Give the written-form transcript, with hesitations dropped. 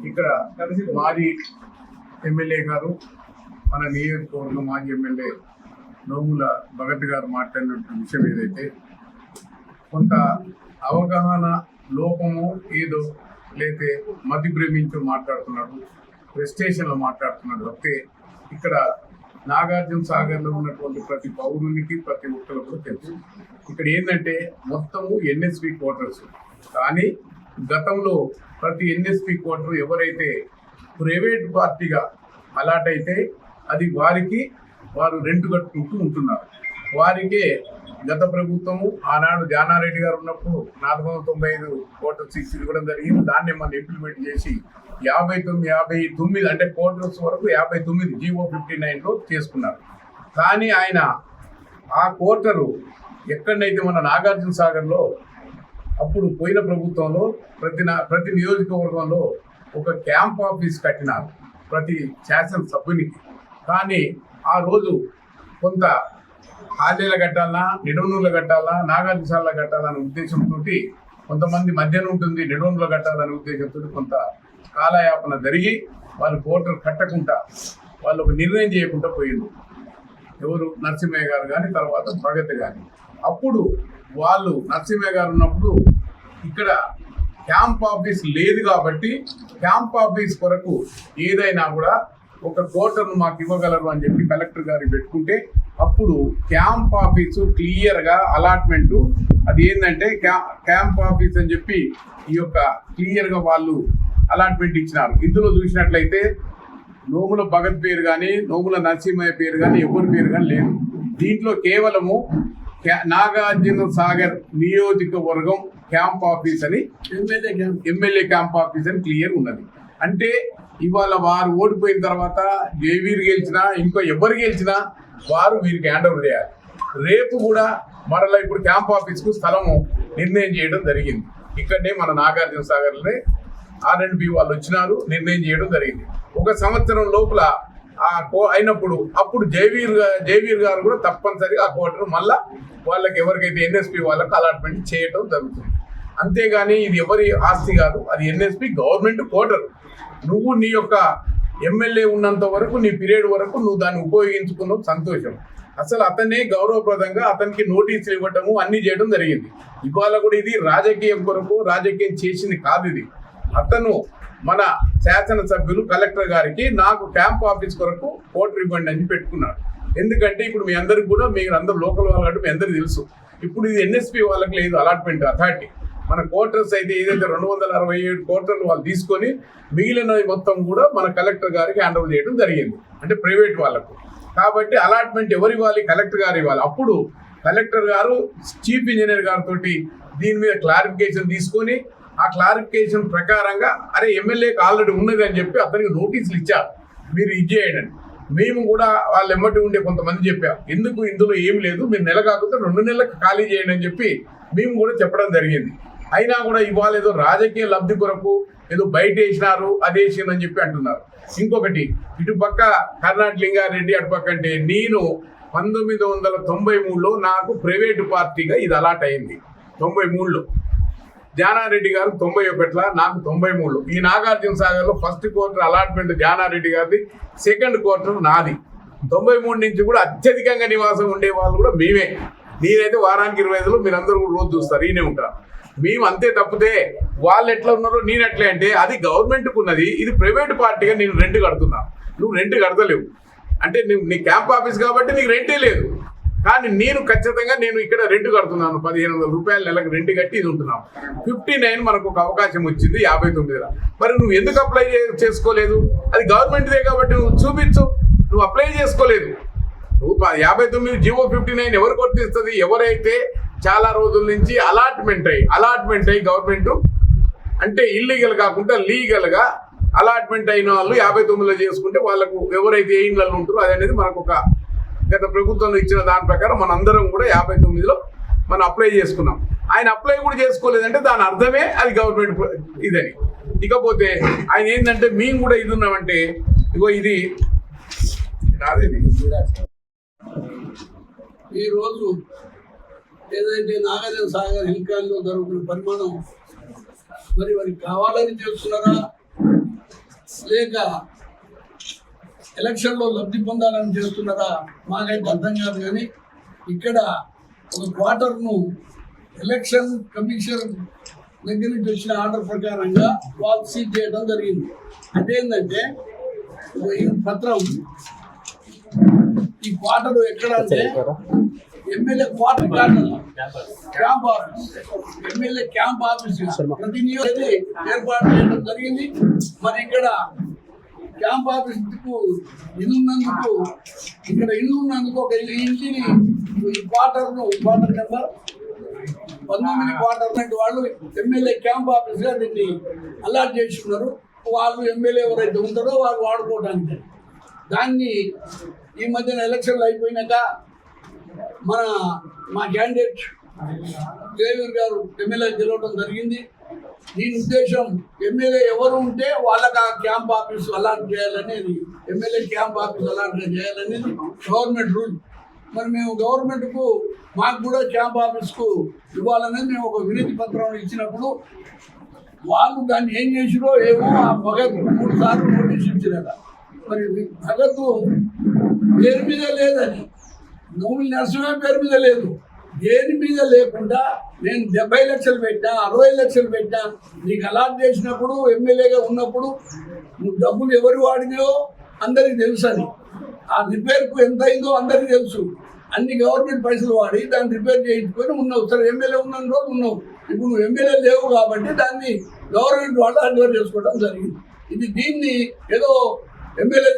ఇక్కడ మాజీ ఎమ్మెల్యే గారు, మన నియోజకవర్గం మాజీ ఎమ్మెల్యే నోముల భగత్ గారు మాట్లాడినటువంటి విషయం ఏదైతే కొంత అవగాహన లోపము ఏదో లేతే మతి ప్రేమించు మాట్లాడుతున్నాడు, ప్రెస్టేషన్లో మాట్లాడుతున్నాడు తప్పితే ఇక్కడ నాగార్జున సాగర్లో ఉన్నటువంటి ప్రతి పౌరునికి ప్రతి ఒక్కరు కూడా తెలుసు. ఇక్కడ ఏంటంటే మొత్తము ఎన్ఎస్పి క్వార్టర్స్, కానీ గతంలో ప్రతి ఎన్ఎస్పి క్వార్టర్ ఎవరైతే ప్రైవేట్ పార్టీగా అలాట్ అయితే అది వారు రెంట్ కట్టుకుంటూ ఉంటున్నారు. వారికే గత ప్రభుత్వము ఆనాడు జానారెడ్డి గారు ఉన్నప్పుడు 495 క్వార్టర్ సీట్స్ ఇవ్వడం జరిగింది. దాన్ని మనం ఇంప్లిమెంట్ చేసి 59 అంటే క్వార్టర్స్ వరకు 59 జీవో 59లో చేసుకున్నారు. కానీ ఆయన ఆ క్వార్టరు ఎక్కడైతే మన నాగార్జున సాగర్లో అప్పుడు పోయిన ప్రభుత్వంలో ప్రతి నియోజకవర్గంలో ఒక క్యాంప్ ఆఫీస్ కట్టినారు ప్రతి శాసనసభ్యునికి. కానీ ఆ రోజు కొంత హాజీల కట్టాలన్నా, నిడవనూరులో కట్టాలన్నా, నాగార్జునసాగర్లో కట్టాలనే ఉద్దేశంతో కొంతమంది మధ్యన ఉంటుంది, నిడవనూరులో కట్టాలనే ఉద్దేశంతో కొంత కాలయాపన జరిగి వాళ్ళు క్వార్టర్ కట్టకుండా వాళ్ళు ఒక నిర్ణయం చేయకుండా పోయింది. ఎవరు నరసింహయ్య గారు కానీ తర్వాత భగత్ కానీ. అప్పుడు వాళ్ళు నరసింహయ్య గారు ఉన్నప్పుడు ఇక్కడ క్యాంప్ ఆఫీస్ లేదు కాబట్టి క్యాంప్ ఆఫీస్ కొరకు ఏదైనా కూడా ఒక క్వార్టర్ను మాకు ఇవ్వగలరు అని చెప్పి కలెక్టర్ గారికి పెట్టుకుంటే అప్పుడు క్యాంప్ ఆఫీసు క్లియర్గా అలాట్మెంటు అది ఏంటంటే క్యాంప్ ఆఫీస్ అని చెప్పి ఈ యొక్క క్లియర్గా వాళ్ళు అలాట్మెంట్ ఇచ్చినారు. ఇందులో చూసినట్లయితే నోముల భగత్ పేరు కానీ నోముల నరసింహయ్య పేరు కానీ ఎవరి పేరు కానీ లేదు. దీంట్లో కేవలము నాగార్జున సాగర్ నియోజకవర్గం క్యాంప్ ఆఫీస్ అని ఎమ్మెల్యే క్యాంప్ ఆఫీస్ అని క్లియర్ ఉన్నది. అంటే ఇవాళ వారు ఓడిపోయిన తర్వాత జయవీర్ గెలిచినా ఇంకో ఎవరు గెలిచినా వారు వీరికి హ్యాండ్ ఓవర్ చేయాలి. రేపు కూడా మరలా ఇప్పుడు క్యాంప్ ఆఫీస్కు స్థలము నిర్ణయం చేయడం జరిగింది. ఇక్కడనే మన నాగార్జున సాగర్లోనే R&B వాళ్ళు వచ్చినారు, నిర్ణయం చేయడం జరిగింది. 1 సంవత్సరం లోపల అయినప్పుడు అప్పుడు జయవీర్ గారు కూడా తప్పనిసరిగా ఆ క్వార్టర్ మళ్ళా వాళ్ళకి ఎవరికైతే ఎన్ఎస్పి వాళ్ళకి అలాట్మెంట్ చేయడం జరుగుతుంది. అంతేగాని ఇది ఎవరి ఆస్తి కాదు, అది ఎన్ఎస్పి గవర్నమెంట్ క్వార్టర్. నువ్వు నీ యొక్క ఎమ్మెల్యే ఉన్నంత వరకు నీ పీరియడ్ వరకు నువ్వు దాన్ని ఉపయోగించుకున్నావు, సంతోషం. అసలు అతనే గౌరవప్రదంగా అతనికి నోటీసులు ఇవ్వటము అన్ని చేయడం జరిగింది. ఇవాళ కూడా ఇది రాజకీయం కొరకు రాజకీయం చేసింది కాదు. ఇది అతను మన శాసనసభ్యులు కలెక్టర్ గారికి నాకు క్యాంప్ ఆఫీస్ కొరకు క్వార్టర్ ఇవ్వండి అని పెట్టుకున్నాడు. ఎందుకంటే ఇప్పుడు మీ అందరికి కూడా మీరు అందరు లోకల్ వాళ్ళు అంటే మీ అందరికీ తెలుసు. ఇప్పుడు ఇది ఎన్ఎస్పి వాళ్ళకి లేదు అలాట్మెంట్ అథారిటీ. మన క్వార్టర్స్ అయితే ఏదైతే 267 క్వార్టర్లు వాళ్ళు తీసుకొని మిగిలినవి మొత్తం కూడా మన కలెక్టర్ గారికి హ్యాండ్ ఓవర్ చేయడం జరిగింది, అంటే ప్రైవేట్ వాళ్ళకు. కాబట్టి అలాట్మెంట్ ఎవరు ఇవ్వాలి? కలెక్టర్ గారు ఇవ్వాలి. అప్పుడు కలెక్టర్ గారు చీఫ్ ఇంజనీర్ గారితో దీని మీద క్లారిఫికేషన్ తీసుకొని ఆ క్లారిఫికేషన్ ప్రకారంగా అరే ఎమ్మెల్యేకి ఆల్రెడీ ఉన్నది అని చెప్పి అతనికి నోటీసులు ఇచ్చారు, మీరు ఇది చేయండి. మేము కూడా వాళ్ళు ఎమ్మటి ఉండే కొంతమంది చెప్పాం, ఎందుకు ఇందులో ఏమి లేదు, మీరు నెల కాకపోతే 2 నెలలకు ఖాళీ చేయండి అని చెప్పి మేము కూడా చెప్పడం జరిగింది. అయినా కూడా ఇవాళ ఏదో రాజకీయ లబ్ధి కొరకు ఏదో బయట వేసినారు అది వేసిందని చెప్పి అంటున్నారు. ఇంకొకటి ఇటు పక్క కర్ణాటక లింగారెడ్డి అటుపక్క అంటే నేను 1993లో నాకు ప్రైవేటు పార్టీగా ఇది అలాట్ అయింది. 93లో జానారెడ్డి గారు 91లో నాకు 93లో. ఈ నాగార్జున సాగర్లో ఫస్ట్ క్వార్టర్ అలాట్మెంట్ జానారెడ్డి గారిది, సెకండ్ క్వార్టర్ నాది. 93 నుంచి కూడా అత్యధికంగా నివాసం ఉండే వాళ్ళు కూడా మేమే. నేనైతే వారానికి 25లో మీరందరూ కూడా రోజు చూస్తారు, ఈయనే ఉంటారు. మేము అంతే తప్పితే వాళ్ళు ఎట్లా ఉన్నారో నేను ఎట్లా అంటే అది గవర్నమెంట్కు ఉన్నది, ఇది ప్రైవేట్ పార్టీగా నేను రెంట్ కడుతున్నా, నువ్వు రెంట్ కడతలేవు. అంటే నీ క్యాంప్ ఆఫీస్ కాబట్టి నీకు రెంటే లేదు, కానీ నేను ఖచ్చితంగా ఇక్కడ రెంట్ కడుతున్నాను. 1500 రూపాయలు నెలకు రెంట్ కట్టి ఇది ఉంటున్నాను. 59 మనకు ఒక అవకాశం వచ్చింది 59లో. మరి నువ్వు ఎందుకు అప్లై చేసుకోలేదు? అది గవర్నమెంట్దే కాబట్టి నువ్వు చూపించు, నువ్వు అప్లై చేసుకోలేదు. నువ్వు 59 జీవో 59 ఎవరు వర్తిస్తుంది? ఎవరైతే చాలా రోజుల నుంచి అలాట్మెంట్ అయ్యి గవర్నమెంట్ అంటే ఇల్లీగల్ కాకుండా లీగల్గా అలాట్మెంట్ అయిన వాళ్ళు 59లో చేసుకుంటే వాళ్ళకు ఎవరైతే ఏ ఇళ్ళలో ఉంటారో అది అనేది మనకు ఒక గత ప్రభుత్వంలో ఇచ్చిన దాని ప్రకారం మనందరం కూడా 59లో మనం అప్లై చేసుకున్నాం. ఆయన అప్లై కూడా చేసుకోలేదంటే దాని అర్థమే అది గవర్నమెంట్ ఇదని. ఇకపోతే ఆయన ఏంటంటే మేము కూడా ఇది ఉన్నామంటే ఇగో ఇది ఈరోజు ఏదైతే నాగార్జున సాగర్ హిల్కాల్లో జరుగుతున్న పరిమాణం మరి వారికి కావాలని చేస్తున్నారా లేక ఎలక్షన్లో లబ్ధి పొందాలని చేస్తున్నారా మాకైతే అర్థం కాదు. కానీ ఇక్కడ ఒక క్వార్టర్ను ఎలక్షన్ కమిషన్ దగ్గర నుంచి వచ్చిన ఆర్డర్ ప్రకారంగా వాళ్ళు సీజ్ చేయడం జరిగింది. అదేంటంటే ఈ పత్రం ఈ క్వార్టర్ ఎక్కడ అంటే MLA quarter card camp office, MLA camp office ప్రతి నియోజకవర్గం ఏర్పాటు చేయడం జరిగింది. మరి ఇక్కడ క్యాంప్ ఆఫీస్ ఇల్లు ఉన్నందుకు ఒక ఇంటిని క్వార్టర్ నెంబర్ 19 క్వార్టర్ వాళ్ళు ఎమ్మెల్యే క్యాంప్ ఆఫీస్ గా దీన్ని అలాట్ చేసుకున్నారు. వాళ్ళు ఎమ్మెల్యే ఎవరైతే ఉంటారో వాళ్ళు వాడుకోవడానికి. దాన్ని ఈ మధ్యన ఎలక్షన్లు అయిపోయినాక మా క్యాండిడేట్ దేవీర్ గారు ఎమ్మెల్యే గెలవడం జరిగింది. దీని ఉద్దేశం ఎమ్మెల్యే ఎవరు ఉంటే వాళ్ళకి ఆ క్యాంప్ ఆఫీస్ అలాట్ చేయాలనేది, ఎమ్మెల్యే క్యాంప్ ఆఫీస్ అలాట్ చేయాలనేది గవర్నమెంట్ రూల్. మరి మేము గవర్నమెంట్కు మాకు కూడా క్యాంప్ ఆఫీస్కు ఇవ్వాలనేది మేము ఒక వినతి పత్రం ఇచ్చినప్పుడు వాళ్ళు దాన్ని ఏం చేసిరో ఏమో ఆ భగత్ 3 సార్లు నోటీస్ ఇచ్చిరట. మరి భగత్ పేరు మీద లేదని, నోముల నరసింహ పేరు మీద లేదు, దేని మీద లేకుండా నేను 70 లక్షలు పెట్టా, 60 లక్షలు పెట్టా, నీకు అలాట్ చేసినప్పుడు ఎమ్మెల్యేగా ఉన్నప్పుడు నువ్వు డబ్బులు ఎవరు వాడినాయో అందరికి తెలుసు. అని ఆ రిపేర్కు ఎంత అయిందో అందరికీ తెలుసు. అన్ని గవర్నమెంట్ పైసలు వాడి దాన్ని రిపేర్ చేయించుకొని ఉన్నావు. సరే ఎమ్మెల్యే ఉన్న రోజు ఉన్నావు, ఇప్పుడు నువ్వు ఎమ్మెల్యే లేవు కాబట్టి దాన్ని గవర్నమెంట్ వాళ్ళు హ్యాండ్ ఓవర్ చేసుకోవడం జరిగింది. దీన్ని ఏదో ఎమ్మెల్యే